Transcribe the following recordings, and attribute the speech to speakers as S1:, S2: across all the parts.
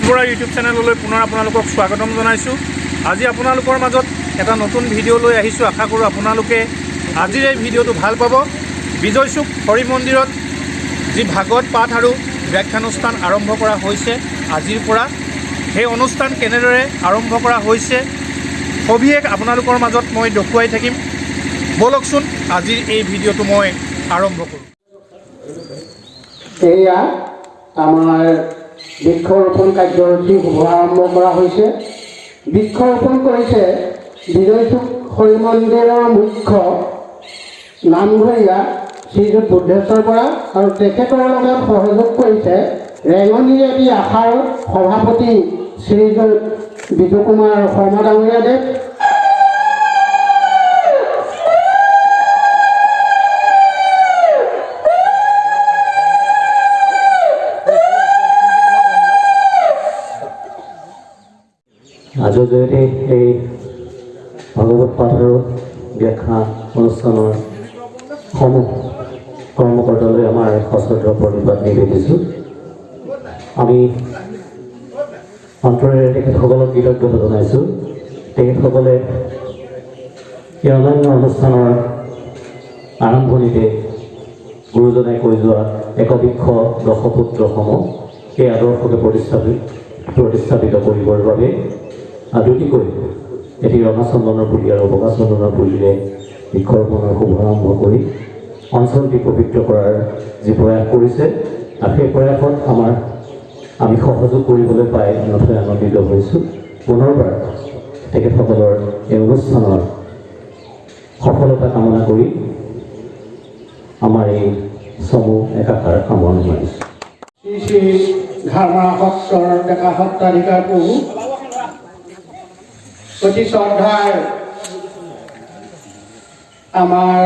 S1: Bora YouTube চেনেললৈ পুনৰ আপোনালোকক স্বাগতম জনাইছোঁ। আজি আপোনালোকৰ মাজত এটা নতুন ভিডিঅ' লৈ আহিছোঁ। আশা কৰোঁ আপোনালোকে আজিৰ এই ভিডিঅ'টো ভাল পাব। বিজয় চুক হৰি মন্দিৰত যি ভাগৱত পাঠ আৰু ব্যাখ্যানুষ্ঠান আৰম্ভ কৰা হৈছে আজিৰ পৰা, সেই অনুষ্ঠান কেনেদৰে আৰম্ভ কৰা হৈছে সবিশেষ আপোনালোকৰ মাজত মই দেখুৱাই থাকিম। বলকচোন আজিৰ এই ভিডিঅ'টো মই আৰম্ভ কৰোঁ।
S2: এয়া আমাৰ বৃক্ষৰোপণ কাৰ্যসূচী শুভাৰম্ভ কৰা হৈছে। বৃক্ষৰোপণ কৰিছে বিজয় চুক হৰি মন্দিৰৰ মুখ্য নামঘৰীয়া শ্ৰীযুত বুদ্ধেশ্বৰ বৰা আৰু তেখেতৰ লগত সহযোগ কৰিছে ৰেঙনিয়াদী আশাৰ সভাপতি শ্ৰীযুত বিজু কুমাৰ শৰ্মা ডাঙৰীয়াদেৱ,
S3: আজিৰ জৰিয়তে এই ভাগৱত পাঠ আৰু ব্যাখ্যা অনুষ্ঠানৰ সমূহ কৰ্মকৰ্তালৈ আমাৰ সশ্ৰদ্ধ প্ৰণিপাত নিবেদিছোঁ। আমি অন্তৰেৰে তেখেতসকলক কৃতজ্ঞতা জনাইছোঁ। তেখেতসকলে এই অনন্য অনুষ্ঠানৰ আৰম্ভণিতে গুৰুজনাই কৈ যোৱা একবিংশ দশপুত্ৰসমূহ এই আদৰ্শকে প্ৰতিষ্ঠাপিত কৰিবৰ বাবে আদুতিকৈ এটি ৰঙা চন্দনৰ পুলি আৰু বগা চন্দনৰ পুলিৰে বৃক্ষৰোপণৰ শুভাৰম্ভ কৰি অঞ্চলটি পবিত্ৰ কৰাৰ যি প্ৰয়াস কৰিছে, আৰু সেই প্ৰয়াসত আমি সহযোগ কৰিবলৈ পাই নথৈ আনন্দিত হৈছোঁ। পুনৰবাৰ তেখেতসকলৰ এই অনুষ্ঠানৰ সফলতা কামনা কৰি আমাৰ এই চমু একাষাৰ সামৰণি মাৰিছোঁ।
S2: শ্ৰী শ্ৰী ঘাৰমৰা সত্ৰৰ ডেকা সত্ৰাধিকাৰ প্ৰভু অতি শ্ৰদ্ধাৰ আমাৰ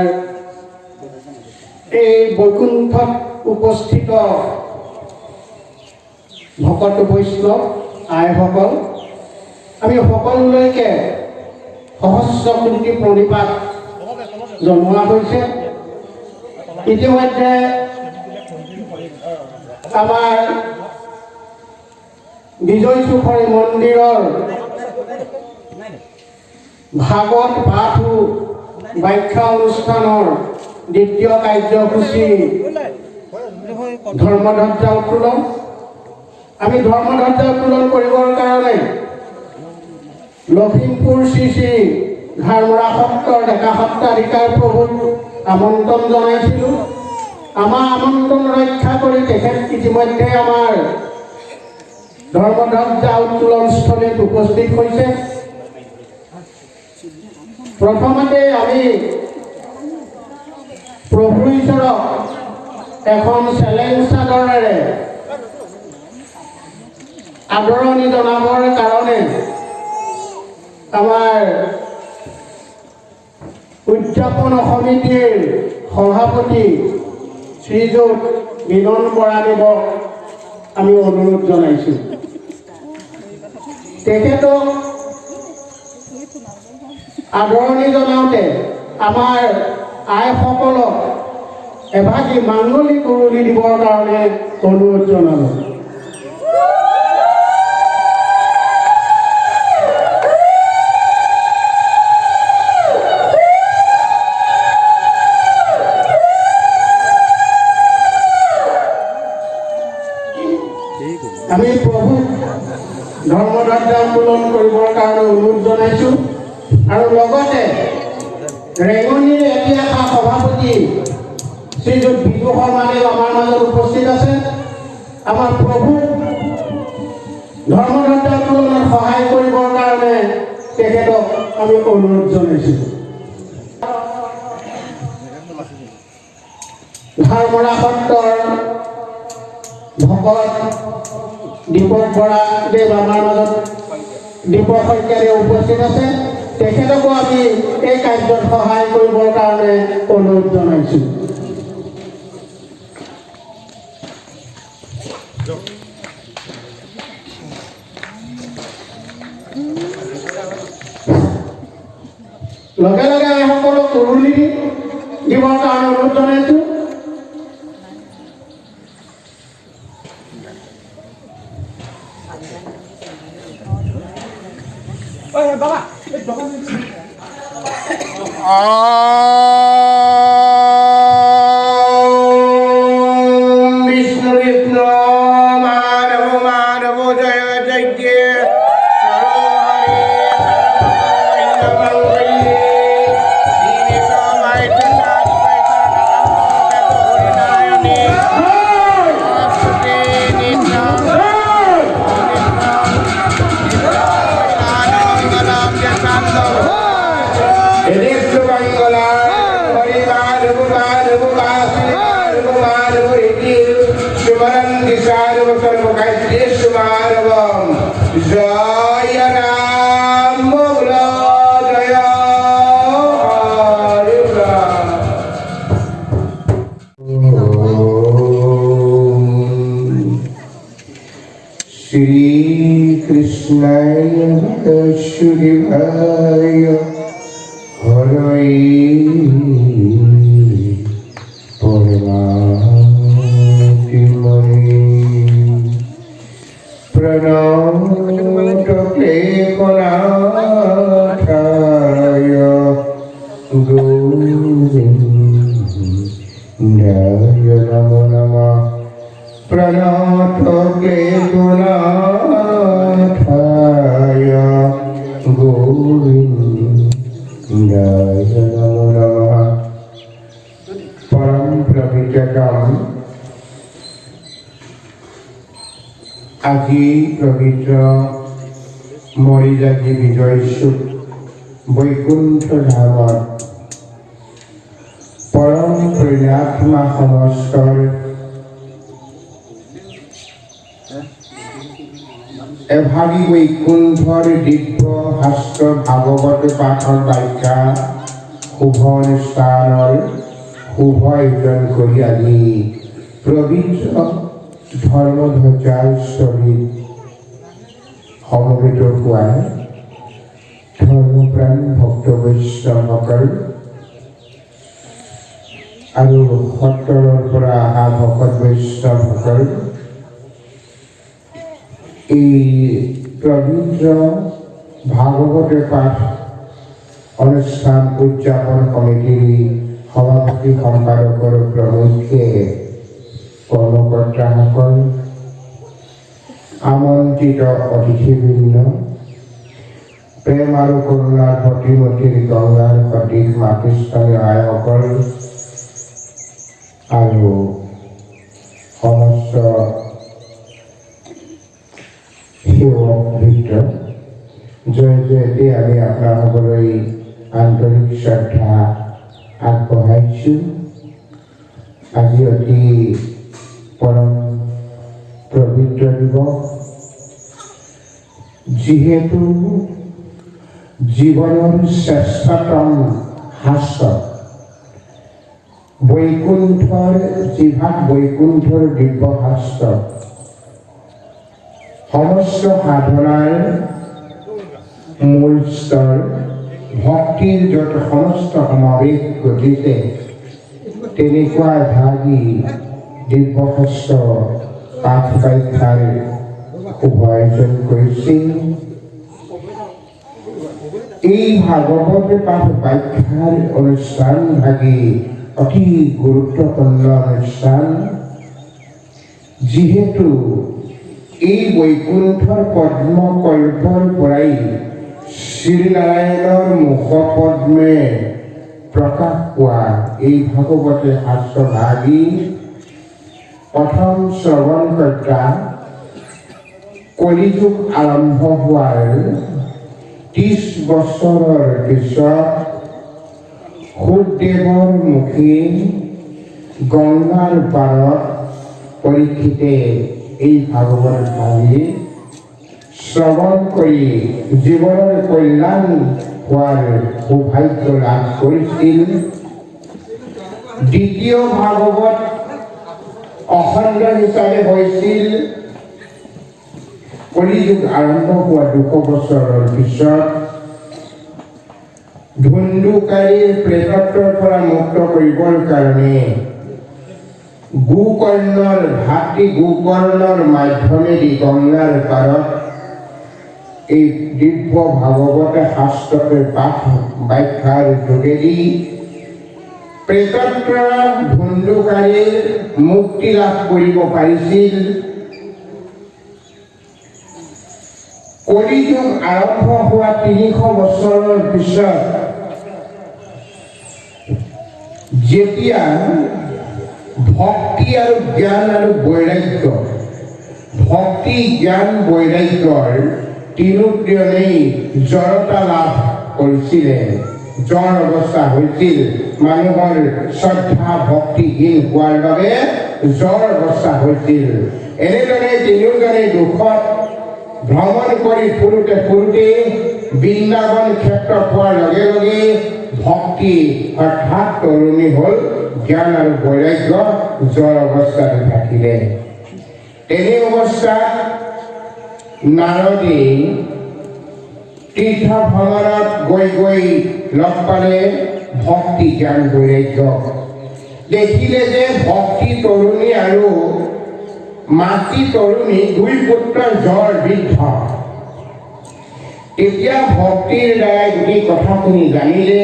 S2: এই বৈকুণ্ঠত উপস্থিত ভকত বৈষ্ণৱ আইসকল, আমি সকলোলৈকে সহস্ৰ কোটি প্ৰণিপাত জনোৱা হৈছে। ইতিমধ্যে আমাৰ বিজয় চুক হৰি মন্দিৰৰ ভাগৱত পাঠ ব্যাখ্যা অনুষ্ঠানৰ দ্বিতীয় কাৰ্যসূচী ধৰ্মধ্বজা উত্তোলন। আমি ধৰ্মধ্বজা উত্তোলন কৰিবৰ কাৰণে লখিমপুৰ শ্ৰী শ্ৰী ঘাৰমৰা সত্ৰৰ ডেকা সত্ৰাধিকাৰ প্ৰভুক আমন্ত্ৰণ জনাইছিলোঁ। আমাৰ আমন্ত্ৰণ ৰক্ষা কৰি তেখেত ইতিমধ্যে আমাৰ ধৰ্মধ্বজা উত্তোলনস্থলীত উপস্থিত হৈছে। প্ৰথমতে আমি প্ৰভু ঈশ্বৰক এখন চেলেং চাদৰেৰে আদৰণি জনাবৰ কাৰণে আমাৰ উদযাপন সমিতিৰ সভাপতি শ্ৰীযুত বিনন বৰাদেৱক আমি অনুৰোধ জনাইছোঁ। তেখেতক আদৰণি জনাওঁতে আমাৰ আইসকলক এভাগি মাংগলিক উৰুলি দিবৰ কাৰণে অনুৰোধ জনালোঁ। আমি প্ৰভু ধৰ্মধ্বজা উত্তোলন কৰিবৰ কাৰণে অনুৰোধ জনাইছোঁ। আৰু লগতে ৰেঙনিৰ এতিয়াশা সভাপতি শ্ৰীযুত বিজু শৰ্মাদেৱ আমাৰ মাজত উপস্থিত আছে। আমাৰ প্ৰভু ধৰ্মধ্বজা উত্তোলনত সহায় কৰিবৰ কাৰণে তেখেতক আমি অনুৰোধ জনাইছোঁ। ঘাৰমৰা সত্ৰৰ ভকত দীপক বৰাদেৱ আমাৰ মাজত দীপক শইকীয়াদেৱ উপস্থিত আছে। তেখেতকো আমি এই কাৰ্যত সহায় কৰিবৰ কাৰণে অনুৰোধ জনাইছোঁ। লগে লগে আইসকলক উৰুলি দিবৰ কাৰণে অনুৰোধ জনাইছোঁ। বিষ্ণু বিষ্ণু মাধব মাধব জয় যজ্ঞ জয় রাম মঙ্গল জয় হরে রাম। শ্রী কৃষ্ণায় সুদেবায় হরে পরমাত্মনে প্রণতক্লে কনাথায় গোবিন্দায় নমো নমঃ প্রণতক্লে কনাথায় গোবিন্দায় নমো নমঃ। পরম প্রভৃতম আজি পবিত্র মৰিযাগী বিজয়সুখ বৈকুণ্ঠ ধামত পৰম পুণ্যাত্মা সমস্তৰ এভাগী বৈকুণ্ঠৰ দিব্য শাস্ত্ৰ ভাগৱত পাঠৰ ব্যাখ্যা শুভ অনুষ্ঠানৰ শুভ আয়োজন কৰি আজি পবিত্ৰ ধৰ্মধ্বজাৰ স্থলীত সমবেত হোৱা ধৰ্মপ্ৰাণ ভক্ত বৈষ্ণৱসকল আৰু সত্ৰৰ পৰা অহা ভকত বৈষ্ণৱসকল এই পবিত্ৰ ভাগৱত পাঠ অনুষ্ঠান উদযাপন কমিটিৰ সভাপতি সম্পাদকৰ প্ৰমুখ্যে কৰ্মকৰ্তাসকল আমন্ত্ৰিত অতিথিবৃন্দ প্ৰেম আৰু কৰুণাৰ প্ৰতিমূৰ্তিৰ গংগাৰ সদৃশ মাতৃস্থানীয় আইসকল আৰু সমস্ত সেৱক বৃন্দ জয় জয়তে আমি আপোনালোকলৈ আন্তৰিক শ্ৰদ্ধা আগবঢ়াইছোঁ। আজি অতি পৰম পবিত্ৰ দিৱস, যিহেতু জীৱনৰ শ্ৰেষ্ঠতম শাস্ত্ৰ বৈকুণ্ঠৰ জিভাত বৈকুণ্ঠৰ দিব্য শাস্ত্ৰ সমস্ত সাধনাৰ মূল স্তৰ ভক্তিৰ য'ত সমস্ত সমাৱেশ ঘটিছে তেনেকুৱা এভাগী দিব্য শাস্ত্ৰ পাঠ ব্যাখ্যাৰ শুভ আয়োজন কৰিছিল। এই ভাগৱত পাঠ ব্যাখ্যাৰ অনুষ্ঠান ভাগী অতি গুৰুত্বপূৰ্ণ অনুষ্ঠান, যিহেতু এই বৈকুণ্ঠৰ পদ্মকল্পৰ পৰাই শ্ৰীনাৰায়ণৰ মুখপদ্মে প্ৰকাশ পোৱা এই ভাগৱতে শাস্ত্ৰভাগী প্ৰথম শ্ৰৱণকৰ্তা কলিযুগ আৰম্ভ হোৱাৰ 30 বছৰৰ পিছত সুখদেৱৰ মুখে গংগাৰ পাৰত পৰীক্ষিতে এই ভাগৱত ভাগী শ্ৰৱণ কৰি জীৱনৰ কল্যাণ হোৱাৰ সৌভাগ্য লাভ কৰিছিল। দ্বিতীয় ভাগৱত অখণ্ড হিচাপে হৈছিল কলিযুগ আৰম্ভ হোৱা 200 বছৰৰ পিছত। ধুন্দুকাৰীৰ প্ৰেতত্বৰ পৰা মুক্ত কৰিবৰ কাৰণে গোকৰ্ণৰ ভাতৃ গোকৰ্ণৰ মাধ্যমেদি গংগাৰ পাৰত এই দিব্য ভাগৱত শাস্ত্ৰকে পাঠ ব্যাখ্যাৰ যোগেদি প্ৰেতত্ৰা ধুন্দুকাৰীৰ মুক্তি লাভ কৰিব পাৰিছিল। কলিযুগ আৰম্ভ হোৱা 300 বছৰৰ পিছত যেতিয়া ভক্তি আৰু জ্ঞান আৰু বৈৰাগ্য, ভক্তি জ্ঞান বৈৰাগ্যৰ তিনিওজনেই জড়তা লাভ কৰিছিলে, জ্বৰ অৱস্থা হৈছিল, মানুহৰ শ্ৰদ্ধা ভক্তিহীন হোৱাৰ বাবে জ্বৰ অৱস্থা হৈছিল। এনেদৰে তিনিওজনে দুখত ভ্ৰমণ কৰি ফুৰোতে ফুৰোতে বৃন্দাবন ক্ষেত্ৰ পোৱাৰ লগে লগে ভক্তি অৰ্থাৎ তৰুণী হ'ল, জ্ঞান আৰু বৈৰাগ্য জ্বৰ অৱস্থাত থাকিলে। তেনে অৱস্থাত নাৰদে তীৰ্থ ভ্ৰমণত গৈ লগ পালে ভক্তি জ্ঞান বৈৰাগ্য। দেখিলে যে ভক্তি তৰুণী আৰু মাতৃ তৰুণী দুই পুত্ৰৰ জ্বৰ বৃদ্ধ। তেতিয়া ভক্তিৰ দ্বাৰাই গোটেই কথাখিনি জানিলে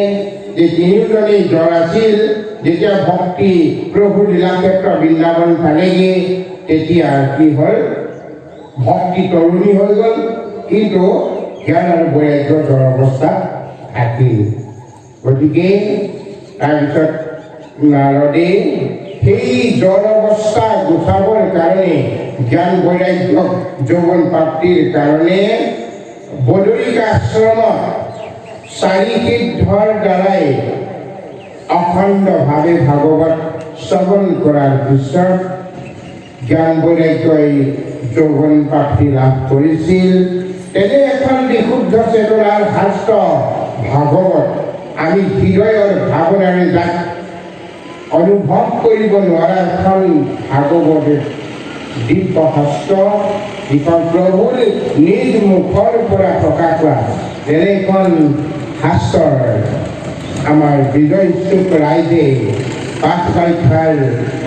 S2: যে তিনিওজনেই জ্বৰ আছিল। যেতিয়া ভক্তি প্ৰভু লীলাক্ষেত্ৰ বৃন্দাবন পালেগৈ তেতিয়া কি হ'ল, ভক্তি তৰুণী হৈ গ'ল, কিন্তু জ্ঞান আৰু বৈৰাগ্য জ্বৰ অৱস্থাত থাকিল। গতিকে তাৰপিছত নাৰদে সেই জ্বৰ অৱস্থা গুচাবৰ কাৰণে, জ্ঞান বৈৰাগ্য যৌৱন প্ৰাপ্তিৰ কাৰণে বদৰিকা আশ্ৰমত 4 সিদ্ধৰ দ্বাৰাই অখণ্ডভাৱে ভাগৱত শ্ৰৱণ কৰাৰ পিছত জ্ঞান বৈৰাগ্যই যৌৱন প্ৰাপ্তি লাভ কৰিছিল। তেনে এখন বিশুদ্ধ চেতনাৰ শাস্ত্ৰ ভাগৱত, আমি হৃদয়ৰ ভাৱনাৰে যাক অনুভৱ কৰিব নোৱাৰা এখন ভাগৱত দিব্য শাস্ত্ৰ, যিখন প্ৰভুৰ নিজ মুখৰ পৰা প্ৰকাশ হোৱা তেনেখন শাস্ত্ৰৰ আমাৰ বিজয় চুক ৰাইজে পাঠ ব্যাখ্যাৰ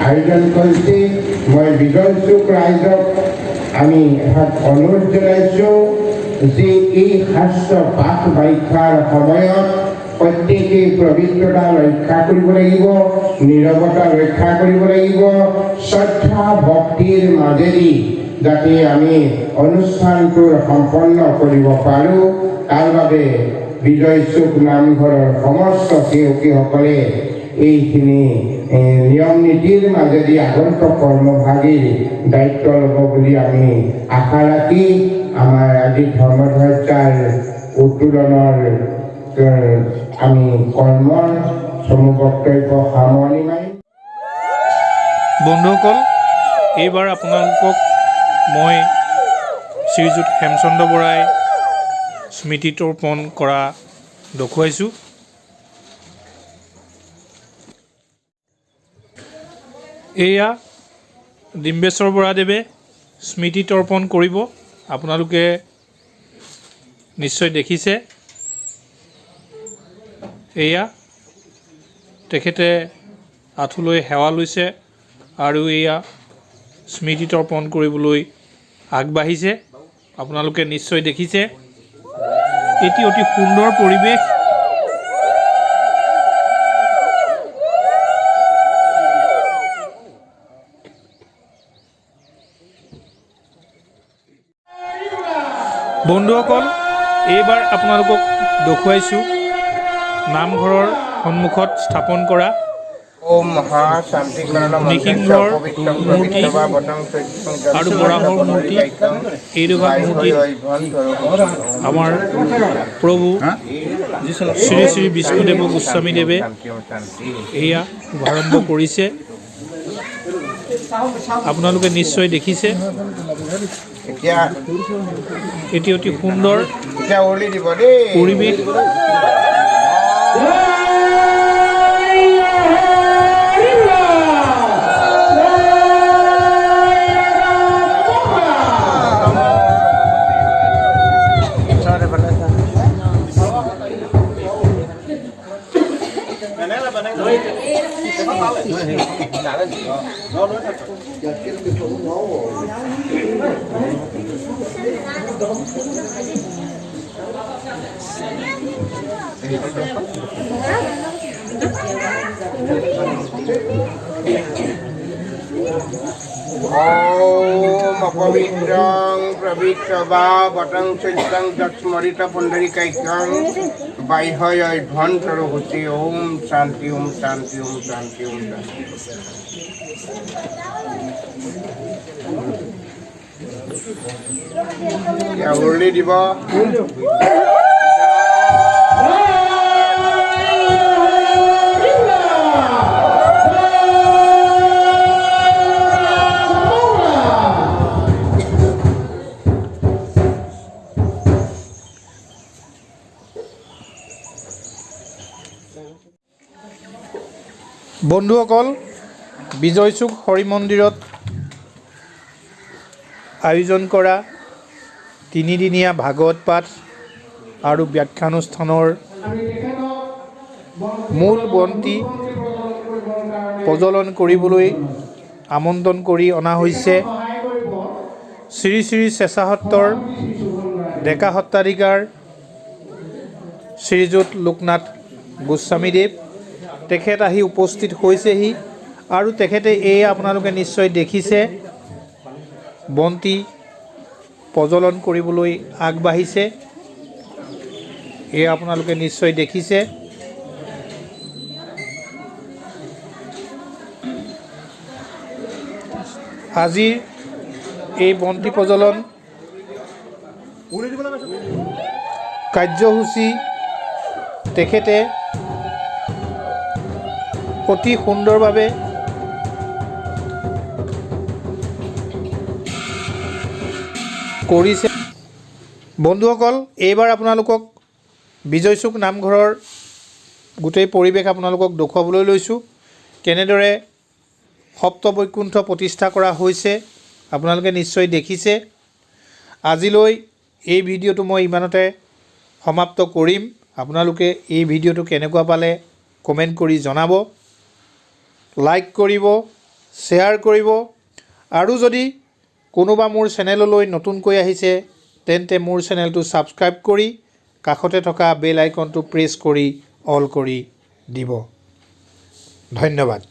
S2: আয়োজন কৰিছে। মই বিজয় চুক ৰাইজক আমি এভাগ অনুৰোধ জনাইছোঁ যে এই শাস্ত্ৰ পাঠ ব্যাখ্যাৰ সময়ত প্ৰত্যেকেই পবিত্ৰতা ৰক্ষা কৰিব লাগিব, নীৰৱতা ৰক্ষা কৰিব লাগিব, শ্ৰদ্ধা ভক্তিৰ মাজেদি যাতে আমি অনুষ্ঠানটো সম্পন্ন কৰিব পাৰোঁ, তাৰ বাবে বিজয় চুক নামঘৰৰ সমস্ত সেৱকীসকলে এইখিনি নিয়ম নীতিৰ মাজেদি আগন্তুক কৰ্মভাগীৰ দায়িত্ব ল'ব বুলি আমি আশা ৰাখি আমাৰ আজি ধৰ্মধ্বজাৰ উত্তোলনৰ আমি কৰ্মৰ সমূহ বক্তব্য সামৰণি মাৰিম।
S1: বন্ধুসকল, এইবাৰ আপোনালোকক মই শ্ৰীযুত হেমচন্দ্ৰ বৰাই স্মৃতি তৰ্পণ কৰা দেখুৱাইছোঁ। এয়া ডিম্বেশ্বৰ বৰাদেৱে স্মৃতি তৰ্পণ কৰিব, আপোনালোকে নিশ্চয় দেখিছে। এয়া তেখেতে আঁঠুলৈ সেৱা লৈছে আৰু এয়া স্মৃতি তৰ্পণ কৰিবলৈ আগবাঢ়িছে, আপোনালোকে নিশ্চয় দেখিছে। এটি অতি সুন্দৰ পৰিৱেশ। বন্ধুসকল, এইবাৰ আপোনালোকক দেখুৱাইছোঁ নামঘৰৰ সন্মুখত স্থাপন কৰা নৃসিংহৰ মূৰ্তি আৰু বৰাহৰ মূৰ্তি। এই দুভাগ মূৰ্তি আমাৰ প্ৰভু শ্ৰী শ্ৰী বিষ্ণুদেৱ গোস্বামীদেৱে এয়া শুভাৰম্ভ কৰিছে, আপোনালোকে নিশ্চয় দেখিছে। এটি অতি সুন্দৰ পৰিৱেশ।
S4: Om Apavitram Pravitava Vatang Siddhang Datsmarita Pundarikaikang Baihaya Advantaro Huti Om Shanti Om Shanti Om Shanti Om Shanti Ya Urli Diba
S1: বন্ধুসকল বিজয়চুক হৰি মন্দিৰত আয়োজন কৰা তিনিদিনীয়া ভাগৱত পাঠ আৰু ব্যাখ্যানুষ্ঠানৰ মূল বন্তি প্ৰজ্বলন কৰিবলৈ আমন্ত্ৰণ কৰি অনা হৈছে শ্ৰী শ্ৰী চেঁচাসত্ৰৰ ডেকা সত্ৰাধিকাৰ শ্ৰীযুত লোকনাথ গোস্বামীদেৱ তেখেত আহি উপস্থিত হৈছেহি আৰু তেখেতে এই আপোনালোকে নিশ্চয় দেখিছে বন্তি প্ৰজ্বলন কৰিবলৈ আগবাঢ়িছে এই আপোনালোকে নিশ্চয় দেখিছে আজিৰ এই বন্তি প্ৰজ্বলন কাৰ্যসূচী তেখেতে অতি সুন্দৰভাৱে কৰিছে বন্ধুসকল এইবাৰ আপোনালোকক বিজয়চুক নামঘৰৰ গোটেই পৰিৱেশ আপোনালোকক দেখুৱাবলৈ লৈছোঁ কেনেদৰে সপ্তবৈকুণ্ঠ প্ৰতিষ্ঠা কৰা হৈছে আপোনালোকে নিশ্চয় দেখিছে আজিলৈ এই ভিডিঅ'টো মই ইমানতে সমাপ্ত কৰিম আপোনালোকে এই ভিডিঅ'টো কেনেকুৱা পালে কমেণ্ট কৰি জনাব লাইক কৰিব শ্বেয়াৰ কৰিব আৰু যদি কোনোবা মোৰ চেনেললৈ নতুনকৈ আহিছে তেন্তে মোৰ চেনেলটো ছাবস্ক্ৰাইব কৰি কাষতে থকা বেল আইকনটো প্ৰেছ কৰি অল কৰি দিব ধন্যবাদ।